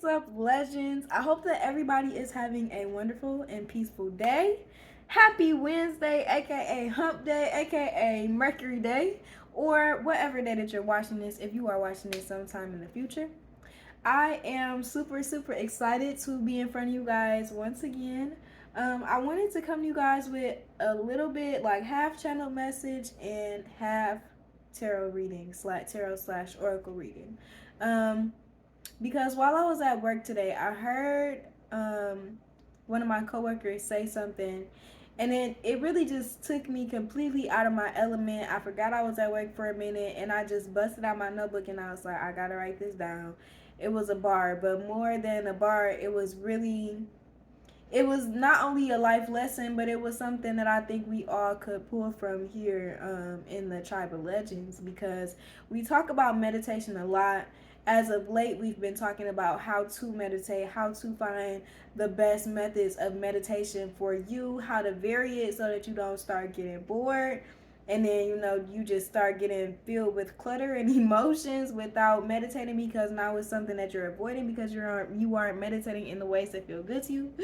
is up, legends? I hope that everybody is having a wonderful and peaceful day. Happy Wednesday, aka Hump Day, aka Mercury Day, or whatever day that you're watching this, if you are watching this sometime in the future. I am super excited to be in front of you guys once again. I wanted to come to you guys with a little bit like half channel message and half tarot reading, slash oracle reading. Because while I was at work today, I heard one of my coworkers say something, and it really just took me completely out of my element. I forgot I was at work for a minute, and I just busted out my notebook, and I was like, I gotta write this down. It was a bar, but more than a bar, it was not only a life lesson, but it was something that I think we all could pull from here in the Tribe of Legends, because we talk about meditation a lot. As of late, we've been talking about how to meditate, how to find the best methods of meditation for you, how to vary it so that you don't start getting bored. And then, you just start getting filled with clutter and emotions without meditating, because now it's something that you're avoiding because you aren't meditating in the ways that feel good to you.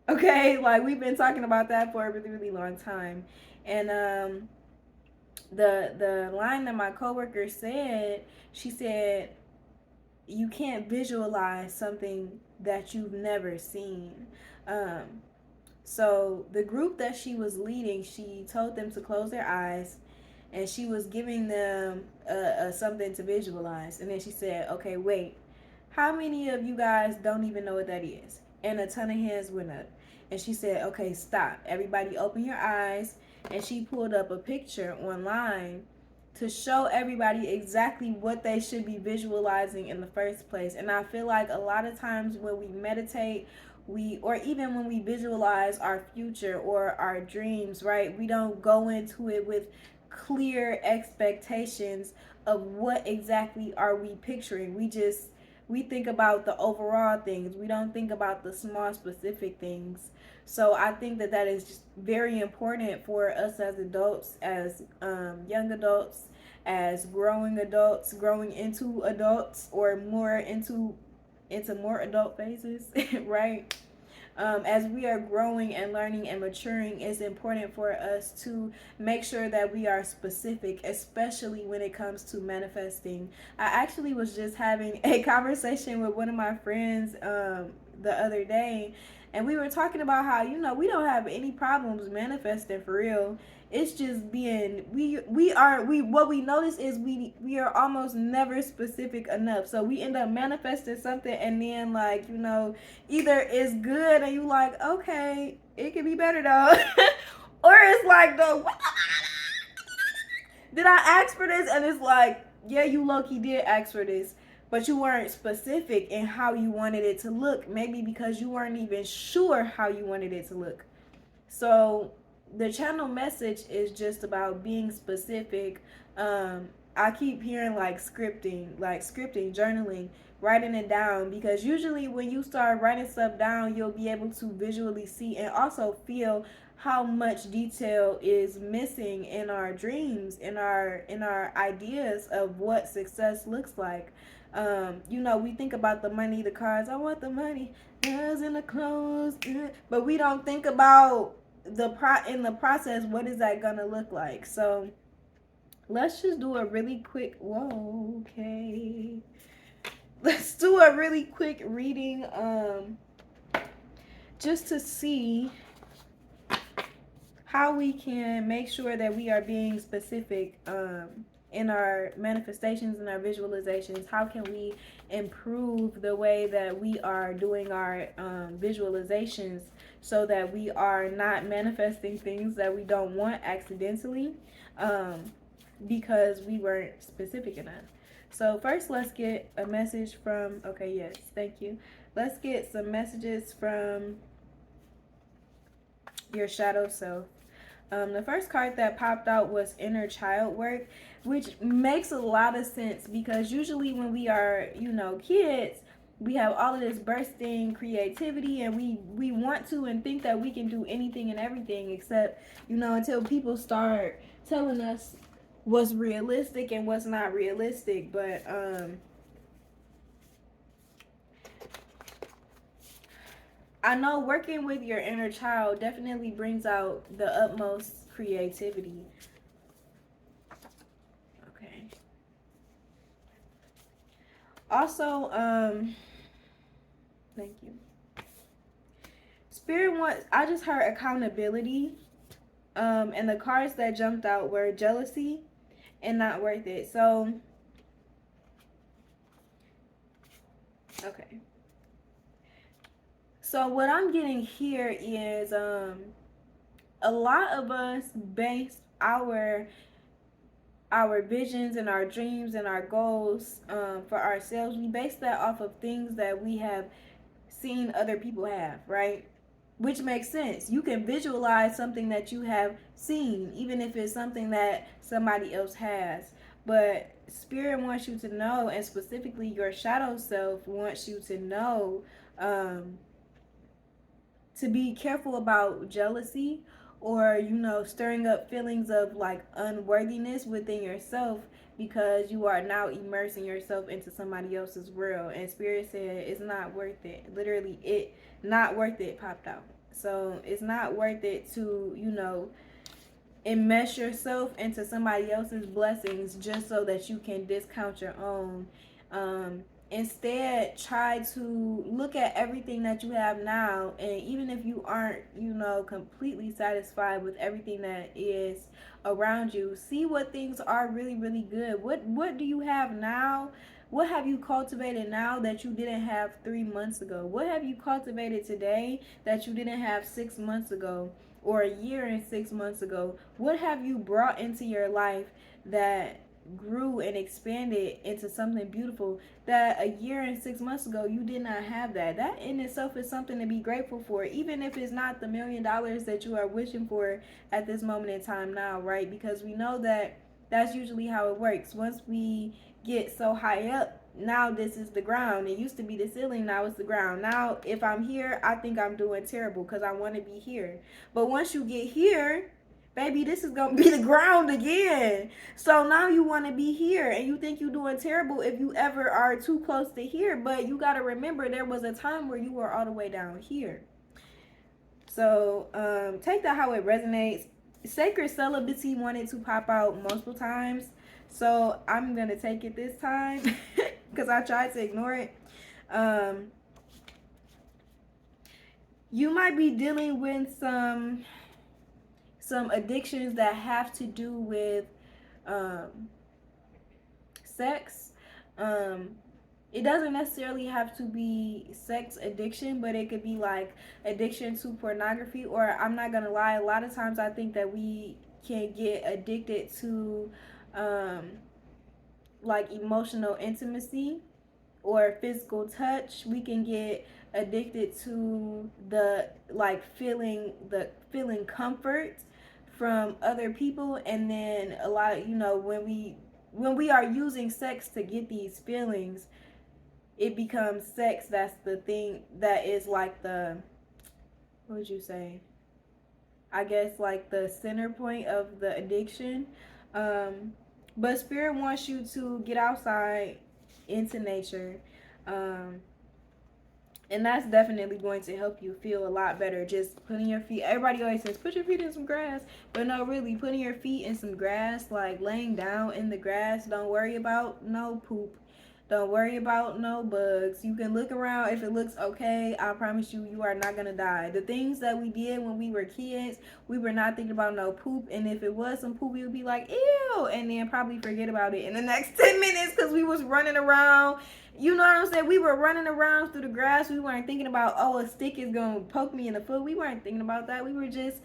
Okay, like we've been talking about that for a really long time. And the line that my coworker said, she said, you can't visualize something that you've never seen. So the group that she was leading, she told them to close their eyes, and she was giving them something to visualize. And then she said, okay, wait, how many of you guys don't even know what that is? And a ton of hands went up. And she said, okay, stop. Everybody open your eyes. And she pulled up a picture online to show everybody exactly what they should be visualizing in the first place. And I feel like a lot of times when we meditate, or even when we visualize our future or our dreams, right, we don't go into it with clear expectations of what exactly are we picturing. We think about the overall things. We don't think about the small specific things. So I think that is just very important for us as adults, as young adults, as growing adults, growing into adults, or more into more adult phases, right? As we are growing and learning and maturing, it's important for us to make sure that we are specific, especially when it comes to manifesting. I actually was just having a conversation with one of my friends the other day, and we were talking about how, we don't have any problems manifesting for real. It's just being what we notice is we are almost never specific enough. So we end up manifesting something, and then either it's good and you like, okay, it could be better though. Or it's like, did I ask for this? And it's like, yeah, you low-key did ask for this, but you weren't specific in how you wanted it to look. Maybe because you weren't even sure how you wanted it to look. So the channel message is just about being specific. I keep hearing scripting, journaling, writing it down, because usually when you start writing stuff down, you'll be able to visually see and also feel how much detail is missing in our dreams, in our ideas of what success looks like. We think about the money, the cars. I want the money, girls in the clothes, but we don't think about in the process, what is that gonna look like? So let's just do a really quick let's do a really quick reading, just to see how we can make sure that we are being specific in our manifestations and our visualizations. How can we improve the way that we are doing our visualizations, so that we are not manifesting things that we don't want accidentally, because we weren't specific enough. So first, let's get a message from, okay, yes, thank you. Let's get some messages from your shadow self. The first card that popped out was inner child work, which makes a lot of sense, because usually when we are, kids, we have all of this bursting creativity, and we want to and think that we can do anything and everything, except, until people start telling us what's realistic and what's not realistic. But I know working with your inner child definitely brings out the utmost creativity. Okay. Also, thank you. Spirit wants, I just heard accountability. And the cards that jumped out were jealousy and not worth it. So, okay. So what I'm getting here is a lot of us base our visions and our dreams and our goals for ourselves. We base that off of things that we have seen other people have, right? Which makes sense. You can visualize something that you have seen, even if it's something that somebody else has. But Spirit wants you to know, and specifically your shadow self wants you to know, to be careful about jealousy, or stirring up feelings of like unworthiness within yourself, because you are now immersing yourself into somebody else's world. And Spirit said it's not worth it. Literally, it not worth it popped out. So it's not worth it to enmesh yourself into somebody else's blessings just so that you can discount your own. Instead, try to look at everything that you have now, and even if you aren't completely satisfied with everything that is around you, see what things are really, really good. What do you have now? What have you cultivated now that you didn't have 3 months ago? What have you cultivated today that you didn't have 6 months ago, or a year and 6 months ago? What have you brought into your life that grew and expanded into something beautiful that a year and 6 months ago you did not have? That in itself is something to be grateful for, even if it's not the $1 million that you are wishing for at this moment in time now, right? Because we know that that's usually how it works. Once we get so high up, now this is the ground. It used to be the ceiling, now it's the ground. Now if I'm here, I think I'm doing terrible because I want to be here. But once you get here, baby, this is going to be the ground again. So now you want to be here, and you think you're doing terrible if you ever are too close to here. But you got to remember, there was a time where you were all the way down here. So take that how it resonates. Sacred celibacy wanted to pop out multiple times, so I'm going to take it this time because I tried to ignore it. You might be dealing with some addictions that have to do with sex. It doesn't necessarily have to be sex addiction, but it could be like addiction to pornography. Or, I'm not gonna lie, a lot of times I think that we can get addicted to like emotional intimacy or physical touch. We can get addicted to the feeling comfort from other people. And then a lot of when we are using sex to get these feelings, it becomes sex that's the thing that is like the, what would you say, I guess like the center point of the addiction. But Spirit wants you to get outside into nature, and that's definitely going to help you feel a lot better. Just putting your feet, everybody always says put your feet in some grass, but no, really, putting your feet in some grass, like laying down in the grass. Don't worry about no poop, don't worry about no bugs. You can look around. If it looks okay, I promise you, you are not gonna die. The things that we did when we were kids, we were not thinking about no poop, and if it was some poop, we would be like, ew, and then probably forget about it in the next 10 minutes because we was running around. You know what I'm saying? We were running around through the grass. We weren't thinking about, oh, a stick is going to poke me in the foot. We weren't thinking about that. We were just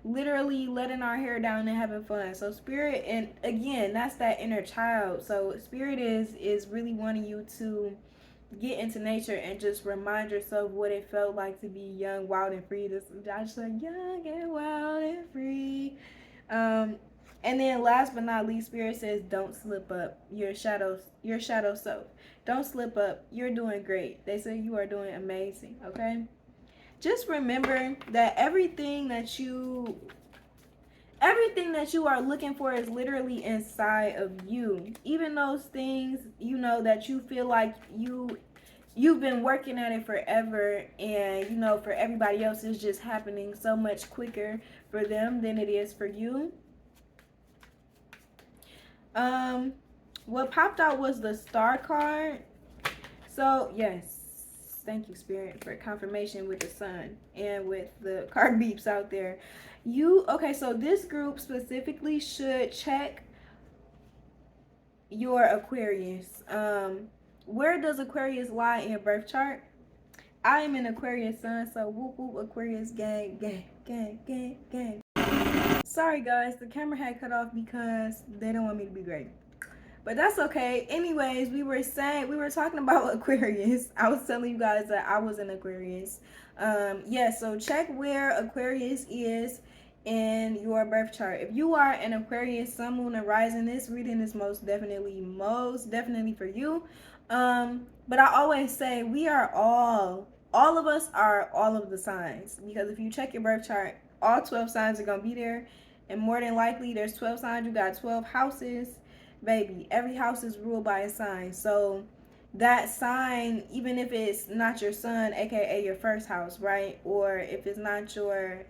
literally letting our hair down and having fun. So Spirit, and again, that's that inner child. So Spirit is really wanting you to get into nature and just remind yourself what it felt like to be young, wild, and free. This I just like young and wild and free. And then last but not least, Spirit says, don't slip up. Your shadow self. Don't slip up. You're doing great. They say you are doing amazing, okay? Just remember that everything that you are looking for is literally inside of you. Even those things, that you feel like you you've been working at it forever, and you know, for everybody else it's just happening so much quicker for them than it is for you. What popped out was the star card. So yes, thank you, Spirit, for confirmation with the sun and with the card beeps out there. You okay? So this group specifically should check your Aquarius. Where does Aquarius lie in your birth chart? I am an Aquarius sun, so whoop whoop Aquarius gang, gang, gang, gang, gang. Sorry guys, the camera had cut off because they don't want me to be great. But that's okay. Anyways, we were talking about Aquarius. I was telling you guys that I was an Aquarius. Yeah, so check where Aquarius is in your birth chart. If you are an Aquarius, sun, moon, and rising, this reading is most definitely for you. But I always say we are all of us are all of the signs, because if you check your birth chart, all 12 signs are gonna be there, and more than likely there's 12 signs. You got 12 houses, baby. Every house is ruled by a sign. So that sign, even if it's not your sun, aka your first house, right? Or if it's not your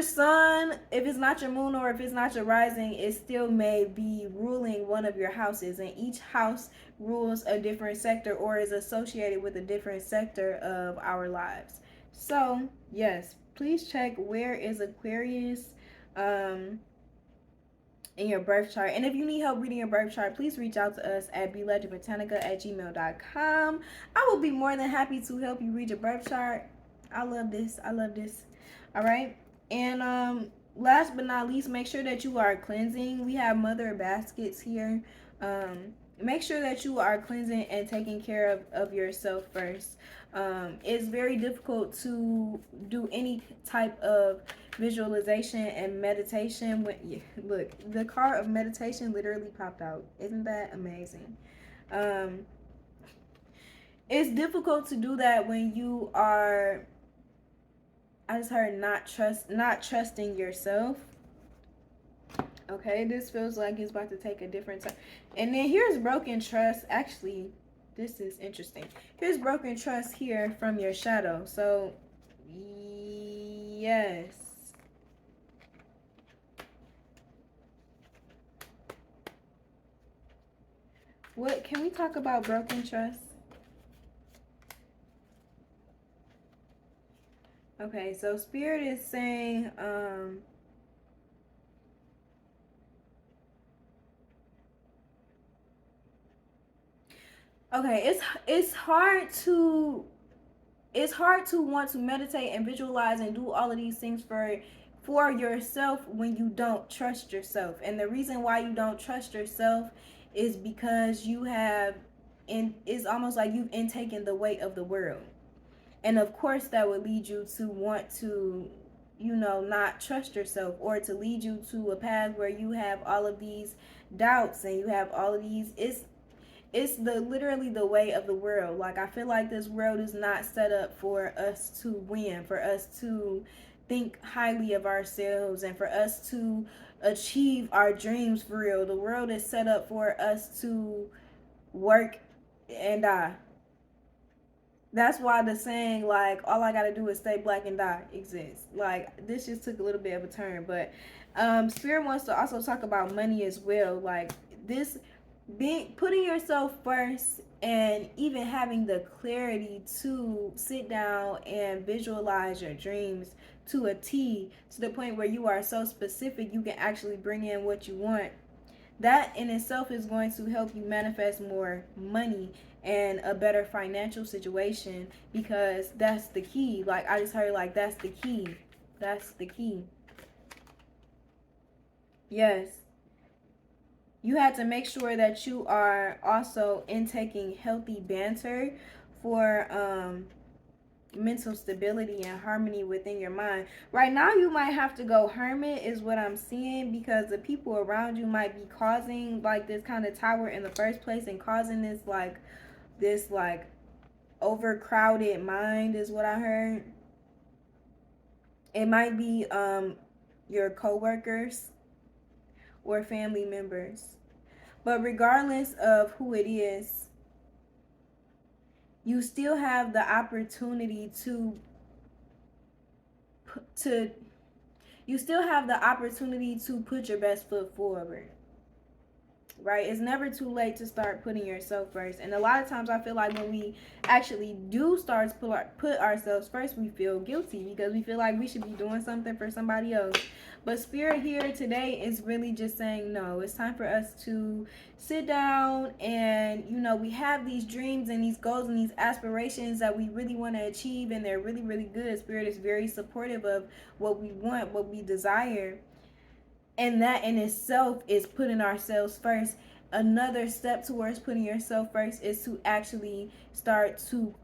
sun, if it's not your moon, or if it's not your rising, it still may be ruling one of your houses, and each house rules a different sector or is associated with a different sector of our lives. So yes, please check where is Aquarius in your birth chart. And if you need help reading your birth chart, please reach out to us at BLegendBotanica@gmail.com. I will be more than happy to help you read your birth chart. I love this. All right. And last but not least, make sure that you are cleansing. We have mother baskets here. Make sure that you are cleansing and taking care of yourself first. It's very difficult to do any type of visualization and meditation when look, the card of meditation literally popped out. Isn't that amazing? It's difficult to do that when you are, I just heard, not trusting yourself. Okay, this feels like it's about to take a different turn. And then here's broken trust. Actually, this is interesting. Here's broken trust here from your shadow. So yes, what can we talk about broken trust? Okay, so Spirit is saying okay, it's hard to want to meditate and visualize and do all of these things for yourself when you don't trust yourself. And the reason why you don't trust yourself is because you have, and it's almost like you've intaken the weight of the world. And of course that would lead you to want to, you know, not trust yourself, or to lead you to a path where you have all of these doubts and you have all of these, it's the literally the way of the world. Like, I feel like this world is not set up for us to win, for us to think highly of ourselves, and for us to achieve our dreams for real. The world is set up for us to work and die. That's why the saying, like, all I gotta do is stay black and die exists. Like, this just took a little bit of a turn. But Spirit wants to also talk about money as well. Like, this being, putting yourself first, and even having the clarity to sit down and visualize your dreams to a T, to the point where you are so specific you can actually bring in what you want. That in itself is going to help you manifest more money and a better financial situation, because that's the key. Like, I just heard, like, that's the key. That's the key. Yes. You have to make sure that you are also intaking healthy banter for mental stability and harmony within your mind. Right now you might have to go hermit is what I'm seeing, because the people around you might be causing like this kind of tower in the first place, and causing this like overcrowded mind is what I heard. It might be your co-workers or family members. But regardless of who it is, you still have the opportunity to you still have the opportunity to put your best foot forward. Right? It's never too late to start putting yourself first. And a lot of times I feel like when we actually do start to put ourselves first, we feel guilty because we feel like we should be doing something for somebody else. But Spirit here today is really just saying, no, it's time for us to sit down and, you know, we have these dreams and these goals and these aspirations that we really want to achieve, and they're really, really good. Spirit is very supportive of what we want, what we desire. And that in itself is putting ourselves first. Another step towards putting yourself first is to actually start to,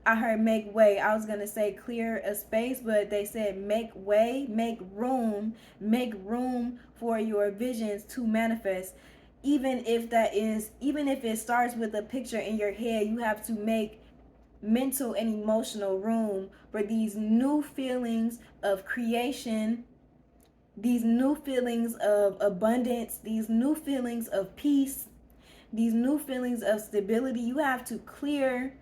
I heard make way. I was going to say clear a space, but they said make way, make room for your visions to manifest. Even if it starts with a picture in your head, you have to make mental and emotional room for these new feelings of creation, these new feelings of abundance, these new feelings of peace, these new feelings of stability. You have to clear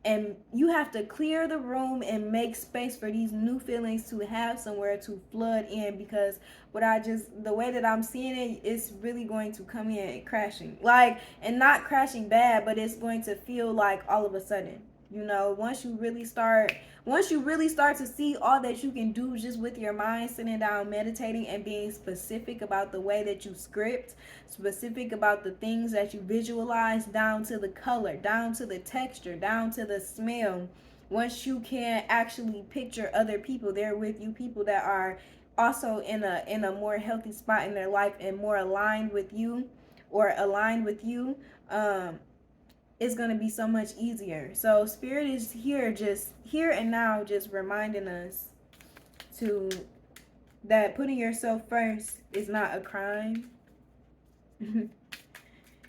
the room and make space for these new feelings to have somewhere to flood in, because the way that I'm seeing it, it's really going to come in crashing, like, and not crashing bad, but it's going to feel like all of a sudden, you know, once you really start to see all that you can do just with your mind, sitting down, meditating, and being specific about the way that you script, specific about the things that you visualize, down to the color, down to the texture, down to the smell. Once you can actually picture other people there with you, people that are also in a more healthy spot in their life and more aligned with you, it's going to be so much easier. So Spirit is here, just here and now, just reminding us that putting yourself first is not a crime.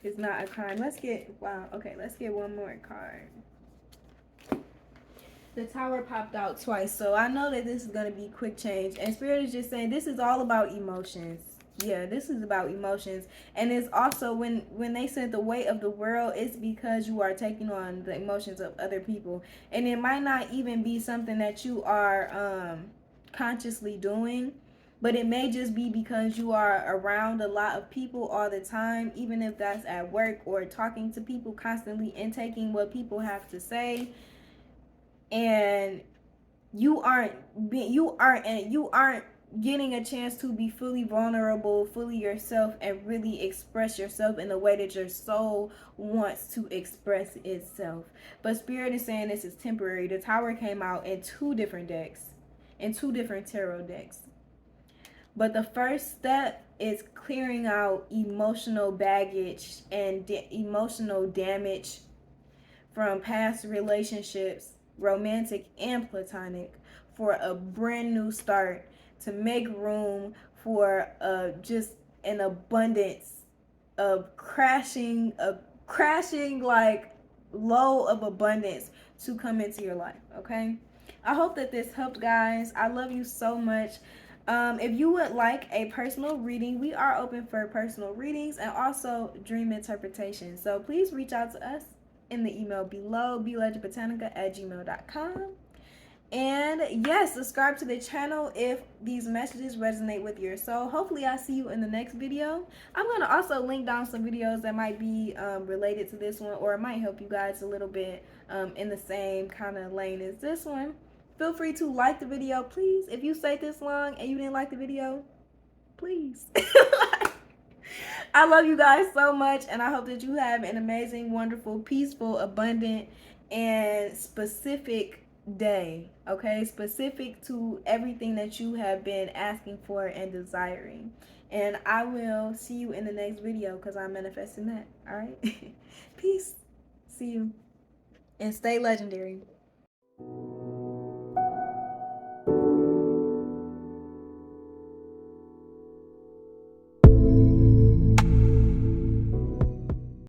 It's not a crime. Let's get one more card. The Tower popped out twice, so I know that this is going to be quick change. And Spirit is just saying this is all about emotions. Yeah, this is about emotions. And it's also, when they said the weight of the world, it's because you are taking on the emotions of other people. And it might not even be something that you are consciously doing, but it may just be because you are around a lot of people all the time, even if that's at work or talking to people constantly and taking what people have to say. And you aren't getting a chance to be fully vulnerable, fully yourself, and really express yourself in the way that your soul wants to express itself. But Spirit is saying this is temporary. The Tower came out in two different tarot decks. But the first step is clearing out emotional baggage and emotional damage from past relationships, romantic and platonic, for a brand new start, to make room for just an abundance of crashing like low of abundance to come into your life. Okay, I hope that this helped, guys. I love you so much. If you would like a personal reading, we are open for personal readings and also dream interpretation. So please reach out to us in the email below, BLegendBotanica@gmail.com. And yes, subscribe to the channel if these messages resonate with your soul. Hopefully I see you in the next video. I'm going to also link down some videos that might be related to this one, or it might help you guys a little bit in the same kind of lane as this one. Feel free to like the video, please. If you stayed this long and you didn't like the video, please. I love you guys so much, and I hope that you have an amazing, wonderful, peaceful, abundant, and specific day. Okay, specific to everything that you have been asking for and desiring. And I will see you in the next video, because I'm manifesting that. All right. Peace. See you. And stay legendary.